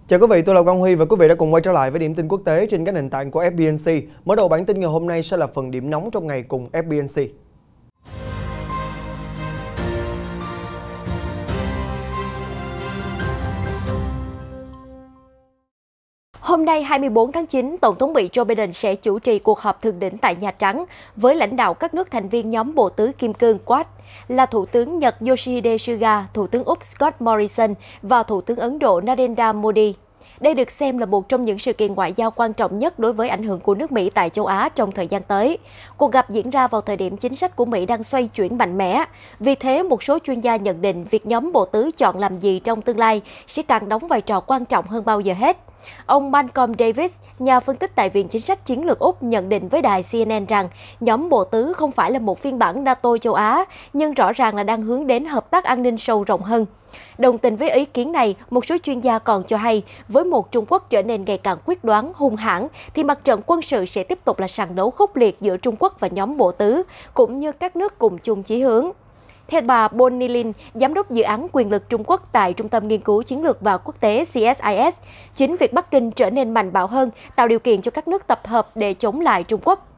Chào quý vị, tôi là Quang Huy và quý vị đã cùng quay trở lại với điểm tin quốc tế trên các nền tảng của FBNC. Mở đầu bản tin ngày hôm nay sẽ là phần điểm nóng trong ngày cùng FBNC. Hôm nay 24 tháng 9, Tổng thống Mỹ Joe Biden sẽ chủ trì cuộc họp thượng đỉnh tại Nhà Trắng với lãnh đạo các nước thành viên nhóm Bộ Tứ Kim Cương Quad là Thủ tướng Nhật Yoshihide Suga, Thủ tướng Úc Scott Morrison và Thủ tướng Ấn Độ Narendra Modi. Đây được xem là một trong những sự kiện ngoại giao quan trọng nhất đối với ảnh hưởng của nước Mỹ tại châu Á trong thời gian tới. Cuộc gặp diễn ra vào thời điểm chính sách của Mỹ đang xoay chuyển mạnh mẽ. Vì thế, một số chuyên gia nhận định việc nhóm Bộ Tứ chọn làm gì trong tương lai sẽ càng đóng vai trò quan trọng hơn bao giờ hết. Ông Malcolm Davis, nhà phân tích tại Viện Chính sách Chiến lược Úc, nhận định với đài CNN rằng nhóm Bộ Tứ không phải là một phiên bản NATO châu Á, nhưng rõ ràng là đang hướng đến hợp tác an ninh sâu rộng hơn. Đồng tình với ý kiến này, một số chuyên gia còn cho hay, với một Trung Quốc trở nên ngày càng quyết đoán, hung hãn, thì mặt trận quân sự sẽ tiếp tục là sàn đấu khốc liệt giữa Trung Quốc và nhóm Bộ Tứ, cũng như các nước cùng chung chí hướng. Theo bà Bonnie Lin, giám đốc dự án quyền lực Trung Quốc tại Trung tâm Nghiên cứu Chiến lược và Quốc tế CSIS, chính việc Bắc Kinh trở nên mạnh bạo hơn tạo điều kiện cho các nước tập hợp để chống lại Trung Quốc.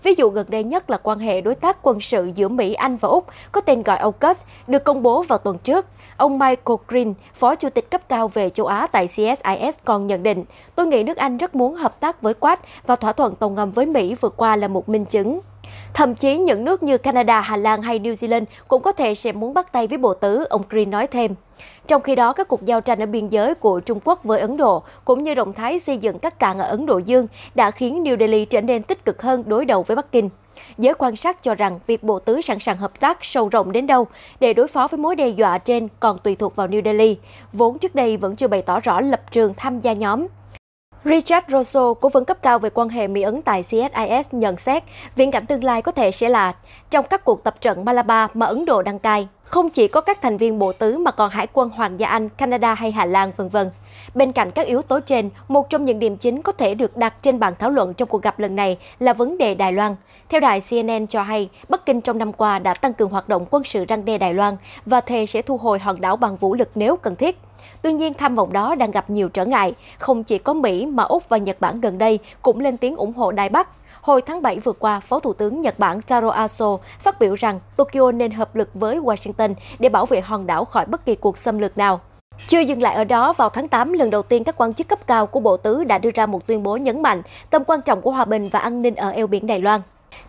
Ví dụ gần đây nhất là quan hệ đối tác quân sự giữa Mỹ, Anh và Úc có tên gọi AUKUS được công bố vào tuần trước. Ông Michael Green, Phó Chủ tịch cấp cao về châu Á tại CSIS còn nhận định, tôi nghĩ nước Anh rất muốn hợp tác với Quad và thỏa thuận tàu ngầm với Mỹ vừa qua là một minh chứng. Thậm chí những nước như Canada, Hà Lan hay New Zealand cũng có thể sẽ muốn bắt tay với Bộ Tứ, ông Green nói thêm. Trong khi đó, các cuộc giao tranh ở biên giới của Trung Quốc với Ấn Độ, cũng như động thái xây dựng các cảng ở Ấn Độ Dương, đã khiến New Delhi trở nên tích cực hơn đối đầu với Bắc Kinh. Giới quan sát cho rằng việc Bộ Tứ sẵn sàng hợp tác sâu rộng đến đâu để đối phó với mối đe dọa trên còn tùy thuộc vào New Delhi, vốn trước đây vẫn chưa bày tỏ rõ lập trường tham gia nhóm. Richard Rosso, cố vấn cấp cao về quan hệ Mỹ-Ấn tại CSIS nhận xét, viễn cảnh tương lai có thể sẽ là trong các cuộc tập trận Malabar mà Ấn Độ đăng cai, không chỉ có các thành viên Bộ Tứ mà còn Hải quân Hoàng gia Anh, Canada hay Hà Lan, v.v. Bên cạnh các yếu tố trên, một trong những điểm chính có thể được đặt trên bàn thảo luận trong cuộc gặp lần này là vấn đề Đài Loan. Theo đài CNN cho hay, Bắc Kinh trong năm qua đã tăng cường hoạt động quân sự răn đe Đài Loan và thề sẽ thu hồi hòn đảo bằng vũ lực nếu cần thiết. Tuy nhiên, tham vọng đó đang gặp nhiều trở ngại. Không chỉ có Mỹ mà Úc và Nhật Bản gần đây cũng lên tiếng ủng hộ Đài Bắc. Hồi tháng 7 vừa qua, Phó Thủ tướng Nhật Bản Taro Aso phát biểu rằng Tokyo nên hợp lực với Washington để bảo vệ hòn đảo khỏi bất kỳ cuộc xâm lược nào. Chưa dừng lại ở đó, vào tháng 8, lần đầu tiên các quan chức cấp cao của Bộ Tứ đã đưa ra một tuyên bố nhấn mạnh tầm quan trọng của hòa bình và an ninh ở eo biển Đài Loan.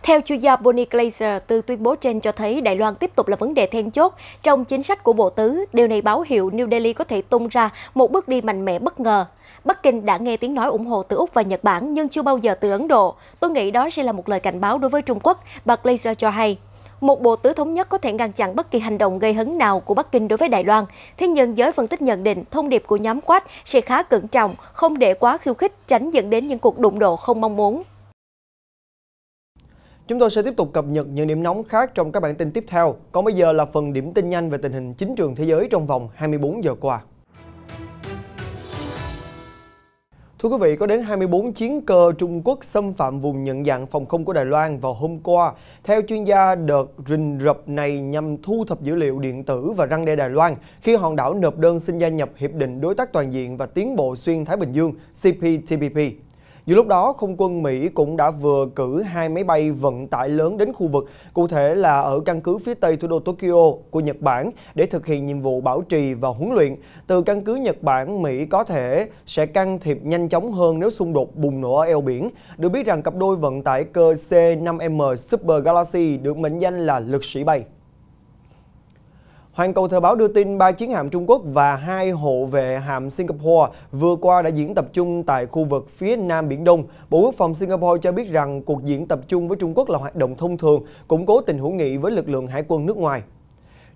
Theo chuyên gia Bonnie Glaser, từ tuyên bố trên cho thấy Đài Loan tiếp tục là vấn đề then chốt trong chính sách của Bộ Tứ. Điều này báo hiệu New Delhi có thể tung ra một bước đi mạnh mẽ bất ngờ. Bắc Kinh đã nghe tiếng nói ủng hộ từ Úc và Nhật Bản nhưng chưa bao giờ từ Ấn Độ. Tôi nghĩ đó sẽ là một lời cảnh báo đối với Trung Quốc, bà Glaser cho hay. Một Bộ Tứ thống nhất có thể ngăn chặn bất kỳ hành động gây hấn nào của Bắc Kinh đối với Đài Loan. Thế nhưng giới phân tích nhận định thông điệp của nhóm Quad sẽ khá cẩn trọng, không để quá khiêu khích, tránh dẫn đến những cuộc đụng độ không mong muốn. Chúng tôi sẽ tiếp tục cập nhật những điểm nóng khác trong các bản tin tiếp theo. Còn bây giờ là phần điểm tin nhanh về tình hình chính trường thế giới trong vòng 24 giờ qua. Thưa quý vị, có đến 24 chiến cơ Trung Quốc xâm phạm vùng nhận dạng phòng không của Đài Loan vào hôm qua. Theo chuyên gia, đợt rình rập này nhằm thu thập dữ liệu điện tử và răn đe Đài Loan khi hòn đảo nộp đơn xin gia nhập Hiệp định Đối tác Toàn diện và Tiến bộ Xuyên Thái Bình Dương CPTPP. Giữa lúc đó, Không quân Mỹ cũng đã vừa cử 2 máy bay vận tải lớn đến khu vực, cụ thể là ở căn cứ phía tây thủ đô Tokyo của Nhật Bản để thực hiện nhiệm vụ bảo trì và huấn luyện. Từ căn cứ Nhật Bản, Mỹ có thể sẽ can thiệp nhanh chóng hơn nếu xung đột bùng nổ ở eo biển. Được biết rằng cặp đôi vận tải cơ C-5M Super Galaxy được mệnh danh là lực sĩ bay. Hoàn Cầu Thời báo đưa tin 3 chiến hạm Trung Quốc và 2 hộ vệ hạm Singapore vừa qua đã diễn tập trung tại khu vực phía Nam Biển Đông. Bộ Quốc phòng Singapore cho biết rằng cuộc diễn tập chung với Trung Quốc là hoạt động thông thường, củng cố tình hữu nghị với lực lượng hải quân nước ngoài.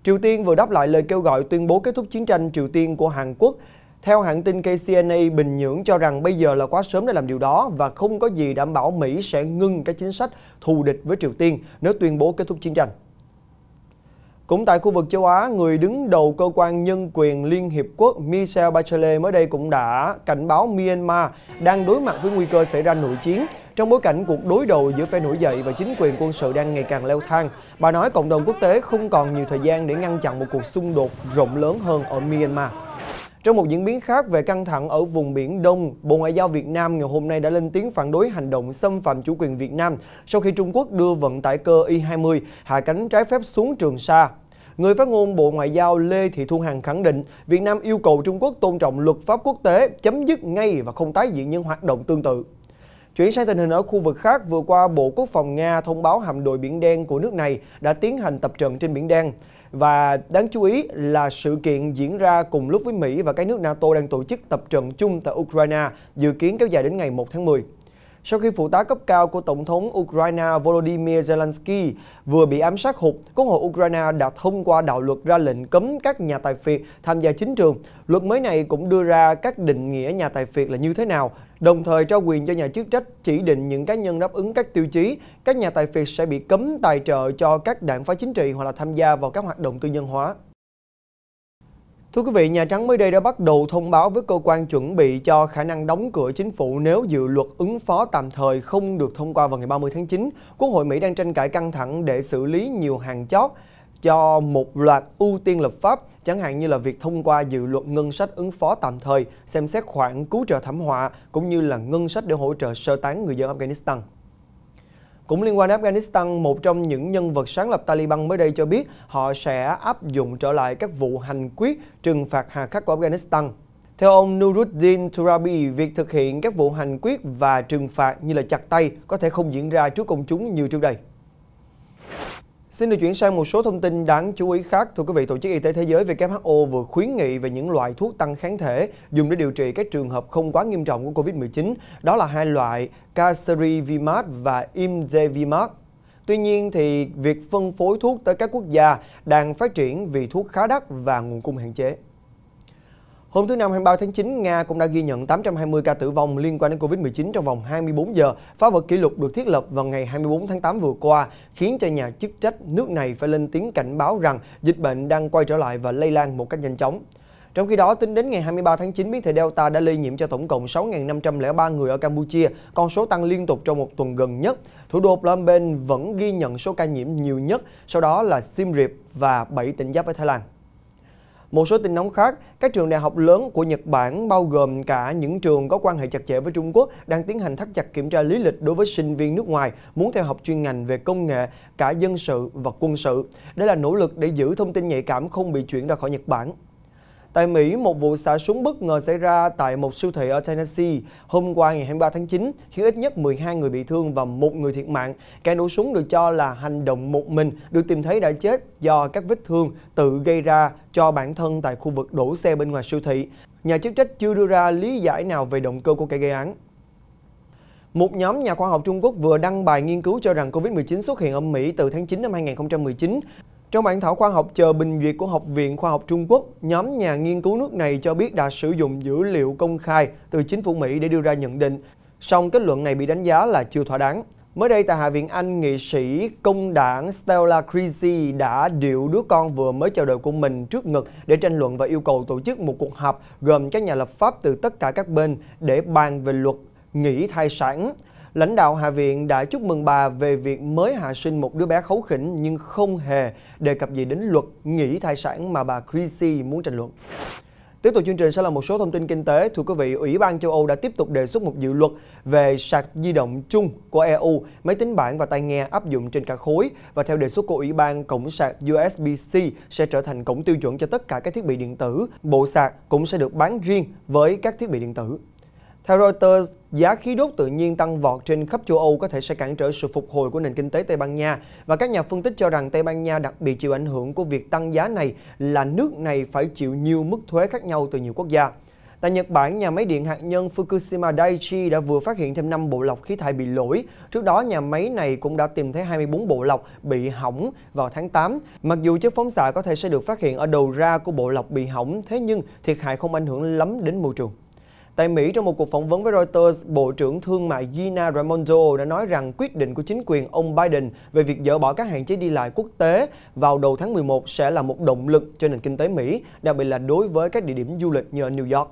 Triều Tiên vừa đáp lại lời kêu gọi tuyên bố kết thúc chiến tranh Triều Tiên của Hàn Quốc. Theo hãng tin KCNA, Bình Nhưỡng cho rằng bây giờ là quá sớm để làm điều đó và không có gì đảm bảo Mỹ sẽ ngưng các chính sách thù địch với Triều Tiên nếu tuyên bố kết thúc chiến tranh. Cũng tại khu vực châu Á, người đứng đầu cơ quan nhân quyền Liên Hiệp Quốc Michelle Bachelet mới đây cũng đã cảnh báo Myanmar đang đối mặt với nguy cơ xảy ra nội chiến trong bối cảnh cuộc đối đầu giữa phe nổi dậy và chính quyền quân sự đang ngày càng leo thang. Bà nói cộng đồng quốc tế không còn nhiều thời gian để ngăn chặn một cuộc xung đột rộng lớn hơn ở Myanmar. Trong một diễn biến khác về căng thẳng ở vùng Biển Đông, Bộ Ngoại giao Việt Nam ngày hôm nay đã lên tiếng phản đối hành động xâm phạm chủ quyền Việt Nam sau khi Trung Quốc đưa vận tải cơ Y-20 hạ cánh trái phép xuống Trường Sa. Người phát ngôn Bộ Ngoại giao Lê Thị Thu Hằng khẳng định Việt Nam yêu cầu Trung Quốc tôn trọng luật pháp quốc tế, chấm dứt ngay và không tái diễn những hoạt động tương tự. Chuyển sang tình hình ở khu vực khác, vừa qua Bộ Quốc phòng Nga thông báo hạm đội Biển Đen của nước này đã tiến hành tập trận trên Biển Đen. Và đáng chú ý là sự kiện diễn ra cùng lúc với Mỹ và các nước NATO đang tổ chức tập trận chung tại Ukraine, dự kiến kéo dài đến ngày 1 tháng 10. Sau khi phụ tá cấp cao của Tổng thống Ukraine Volodymyr Zelensky vừa bị ám sát hụt, Quốc hội Ukraine đã thông qua đạo luật ra lệnh cấm các nhà tài phiệt tham gia chính trường. Luật mới này cũng đưa ra các định nghĩa nhà tài phiệt là như thế nào, đồng thời trao quyền cho nhà chức trách chỉ định những cá nhân đáp ứng các tiêu chí. Các nhà tài phiệt sẽ bị cấm tài trợ cho các đảng phái chính trị hoặc là tham gia vào các hoạt động tư nhân hóa. Thưa quý vị, Nhà Trắng mới đây đã bắt đầu thông báo với cơ quan chuẩn bị cho khả năng đóng cửa chính phủ nếu dự luật ứng phó tạm thời không được thông qua vào ngày 30 tháng 9. Quốc hội Mỹ đang tranh cãi căng thẳng để xử lý nhiều hàng chót cho một loạt ưu tiên lập pháp, chẳng hạn như là việc thông qua dự luật ngân sách ứng phó tạm thời, xem xét khoản cứu trợ thảm họa, cũng như là ngân sách để hỗ trợ sơ tán người dân Afghanistan. Cũng liên quan đến Afghanistan, một trong những nhân vật sáng lập Taliban mới đây cho biết họ sẽ áp dụng trở lại các vụ hành quyết trừng phạt hà khắc của Afghanistan. Theo ông Nuruddin Turabi, việc thực hiện các vụ hành quyết và trừng phạt như là chặt tay có thể không diễn ra trước công chúng như trước đây. Xin được chuyển sang một số thông tin đáng chú ý khác. Thưa quý vị, Tổ chức Y tế Thế giới WHO vừa khuyến nghị về những loại thuốc tăng kháng thể dùng để điều trị các trường hợp không quá nghiêm trọng của Covid-19. Đó là hai loại Casirivimab và Imdevimab. Tuy nhiên, thì việc phân phối thuốc tới các quốc gia đang phát triển vì thuốc khá đắt và nguồn cung hạn chế. Hôm thứ Năm 23 tháng 9, Nga cũng đã ghi nhận 820 ca tử vong liên quan đến Covid-19 trong vòng 24 giờ, phá vỡ kỷ lục được thiết lập vào ngày 24 tháng 8 vừa qua, khiến cho nhà chức trách nước này phải lên tiếng cảnh báo rằng dịch bệnh đang quay trở lại và lây lan một cách nhanh chóng. Trong khi đó, tính đến ngày 23 tháng 9, biến thể Delta đã lây nhiễm cho tổng cộng 6.503 người ở Campuchia, con số tăng liên tục trong một tuần gần nhất. Thủ đô Phnom Penh vẫn ghi nhận số ca nhiễm nhiều nhất, sau đó là Siem Reap và 7 tỉnh giáp với Thái Lan. Một số tin nóng khác, các trường đại học lớn của Nhật Bản, bao gồm cả những trường có quan hệ chặt chẽ với Trung Quốc, đang tiến hành thắt chặt kiểm tra lý lịch đối với sinh viên nước ngoài muốn theo học chuyên ngành về công nghệ, cả dân sự và quân sự. Đây là nỗ lực để giữ thông tin nhạy cảm không bị chuyển ra khỏi Nhật Bản. Tại Mỹ, một vụ xả súng bất ngờ xảy ra tại một siêu thị ở Tennessee hôm qua ngày 23 tháng 9, khiến ít nhất 12 người bị thương và 1 người thiệt mạng. Kẻ nổ súng được cho là hành động một mình, được tìm thấy đã chết do các vết thương tự gây ra cho bản thân tại khu vực đổ xe bên ngoài siêu thị. Nhà chức trách chưa đưa ra lý giải nào về động cơ của kẻ gây án. Một nhóm nhà khoa học Trung Quốc vừa đăng bài nghiên cứu cho rằng Covid-19 xuất hiện ở Mỹ từ tháng 9 năm 2019. Trong bản thảo khoa học chờ bình duyệt của Học viện Khoa học Trung Quốc, nhóm nhà nghiên cứu nước này cho biết đã sử dụng dữ liệu công khai từ chính phủ Mỹ để đưa ra nhận định, song kết luận này bị đánh giá là chưa thỏa đáng. Mới đây tại Hạ viện Anh, nghị sĩ công đảng Stella Creasy đã điệu đứa con vừa mới chào đời của mình trước ngực để tranh luận và yêu cầu tổ chức một cuộc họp gồm các nhà lập pháp từ tất cả các bên để bàn về luật nghỉ thai sản. Lãnh đạo Hạ viện đã chúc mừng bà về việc mới hạ sinh một đứa bé kháu khỉnh nhưng không hề đề cập gì đến luật nghỉ thai sản mà bà Creasy muốn tranh luận. Tiếp tục chương trình sẽ là một số thông tin kinh tế. Thưa quý vị, Ủy ban châu Âu đã tiếp tục đề xuất một dự luật về sạc di động chung của EU, máy tính bảng và tai nghe áp dụng trên cả khối. Và theo đề xuất của Ủy ban, cổng sạc USB-C sẽ trở thành cổng tiêu chuẩn cho tất cả các thiết bị điện tử. Bộ sạc cũng sẽ được bán riêng với các thiết bị điện tử. Theo Reuters, giá khí đốt tự nhiên tăng vọt trên khắp châu Âu có thể sẽ cản trở sự phục hồi của nền kinh tế Tây Ban Nha. Và các nhà phân tích cho rằng Tây Ban Nha đặc biệt chịu ảnh hưởng của việc tăng giá này là nước này phải chịu nhiều mức thuế khác nhau từ nhiều quốc gia. Tại Nhật Bản, nhà máy điện hạt nhân Fukushima Daiichi đã vừa phát hiện thêm 5 bộ lọc khí thải bị lỗi. Trước đó, nhà máy này cũng đã tìm thấy 24 bộ lọc bị hỏng vào tháng 8. Mặc dù chất phóng xạ có thể sẽ được phát hiện ở đầu ra của bộ lọc bị hỏng, thế nhưng thiệt hại không ảnh hưởng lắm đến môi trường. Tại Mỹ, trong một cuộc phỏng vấn với Reuters, Bộ trưởng Thương mại Gina Raimondo đã nói rằng quyết định của chính quyền ông Biden về việc dỡ bỏ các hạn chế đi lại quốc tế vào đầu tháng 11 sẽ là một động lực cho nền kinh tế Mỹ, đặc biệt là đối với các địa điểm du lịch như ở New York.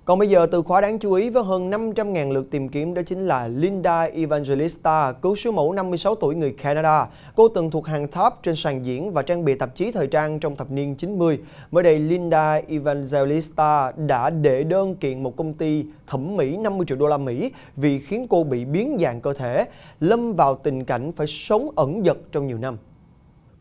Còn bây giờ từ khóa đáng chú ý với hơn 500.000 lượt tìm kiếm đó chính là Linda Evangelista, cứu siêu mẫu 56 tuổi người Canada. Cô từng thuộc hàng top trên sàn diễn và trang bìa tạp chí thời trang trong thập niên 90. Mới đây, Linda Evangelista đã đệ đơn kiện một công ty thẩm mỹ 50 triệu đô la Mỹ vì khiến cô bị biến dạng cơ thể, lâm vào tình cảnh phải sống ẩn dật trong nhiều năm.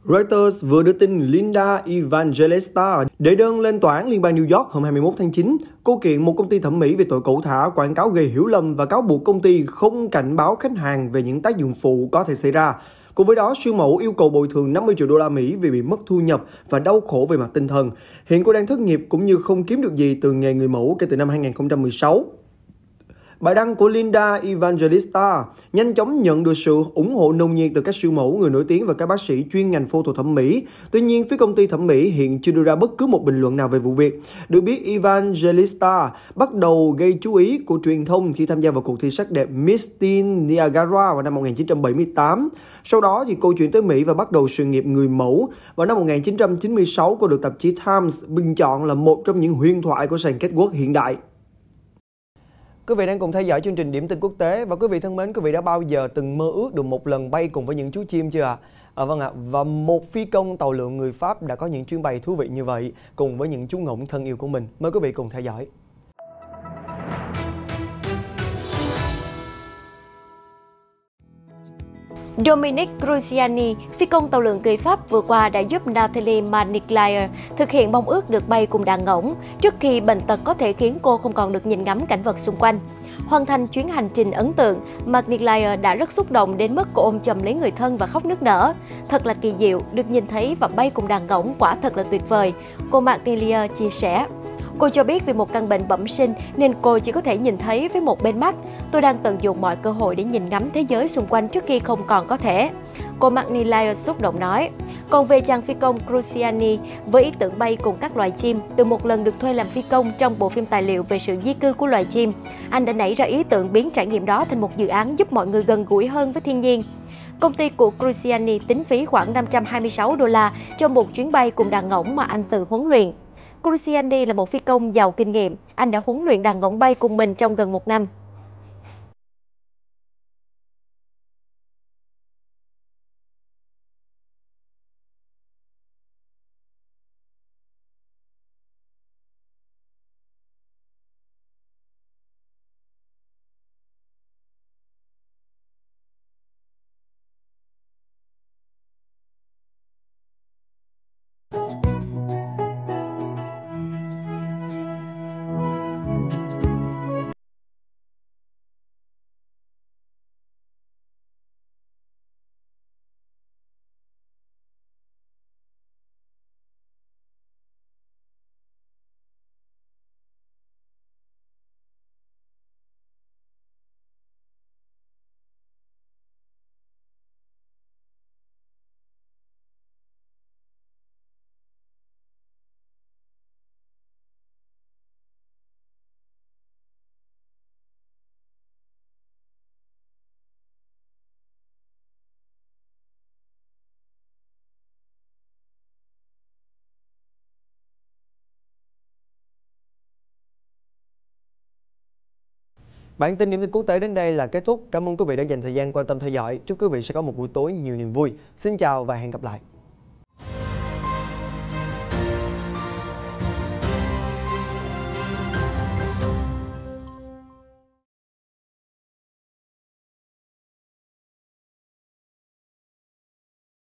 Reuters vừa đưa tin Linda Evangelista đệ đơn lên tòa án liên bang New York hôm 21 tháng 9. Cô kiện một công ty thẩm mỹ về tội cẩu thả, quảng cáo gây hiểu lầm và cáo buộc công ty không cảnh báo khách hàng về những tác dụng phụ có thể xảy ra. Cùng với đó, siêu mẫu yêu cầu bồi thường 50 triệu đô la Mỹ vì bị mất thu nhập và đau khổ về mặt tinh thần. Hiện cô đang thất nghiệp cũng như không kiếm được gì từ nghề người mẫu kể từ năm 2016. Bài đăng của Linda Evangelista nhanh chóng nhận được sự ủng hộ nồng nhiệt từ các siêu mẫu, người nổi tiếng và các bác sĩ chuyên ngành phẫu thuật thẩm mỹ. Tuy nhiên, phía công ty thẩm mỹ hiện chưa đưa ra bất cứ một bình luận nào về vụ việc. Được biết, Evangelista bắt đầu gây chú ý của truyền thông khi tham gia vào cuộc thi sắc đẹp Miss Teen Niagara vào năm 1978. Sau đó, thì cô chuyển tới Mỹ và bắt đầu sự nghiệp người mẫu. Vào năm 1996, cô được tạp chí Times bình chọn là một trong những huyền thoại của sàn catwalk hiện đại. Quý vị đang cùng theo dõi chương trình Điểm tin quốc tế và quý vị thân mến, quý vị đã bao giờ từng mơ ước được một lần bay cùng với những chú chim chưa ạ? Vâng ạ, và một phi công tàu lượn người Pháp đã có những chuyến bay thú vị như vậy cùng với những chú ngỗng thân yêu của mình. Mời quý vị cùng theo dõi. Dominique Cruciani, phi công tàu lượn người Pháp vừa qua đã giúp Nathalie Maniclaire thực hiện mong ước được bay cùng đàn ngỗng trước khi bệnh tật có thể khiến cô không còn được nhìn ngắm cảnh vật xung quanh. Hoàn thành chuyến hành trình ấn tượng, Maniclaire đã rất xúc động đến mức cô ôm chầm lấy người thân và khóc nức nở. Thật là kỳ diệu, được nhìn thấy và bay cùng đàn ngỗng quả thật là tuyệt vời, cô Maniclaire chia sẻ. Cô cho biết vì một căn bệnh bẩm sinh nên cô chỉ có thể nhìn thấy với một bên mắt. Tôi đang tận dụng mọi cơ hội để nhìn ngắm thế giới xung quanh trước khi không còn có thể. Cô Maniclaire xúc động nói. Còn về chàng phi công Cruciani, với ý tưởng bay cùng các loài chim, từ một lần được thuê làm phi công trong bộ phim tài liệu về sự di cư của loài chim, anh đã nảy ra ý tưởng biến trải nghiệm đó thành một dự án giúp mọi người gần gũi hơn với thiên nhiên. Công ty của Cruciani tính phí khoảng 526 đô la cho một chuyến bay cùng đàn ngỗng mà anh tự huấn luyện. Cruciani là một phi công giàu kinh nghiệm, anh đã huấn luyện đàn ngỗng bay cùng mình trong gần 1 năm. Bản tin Điểm tin quốc tế đến đây là kết thúc. Cảm ơn quý vị đã dành thời gian quan tâm theo dõi. Chúc quý vị sẽ có một buổi tối nhiều niềm vui. Xin chào và hẹn gặp lại.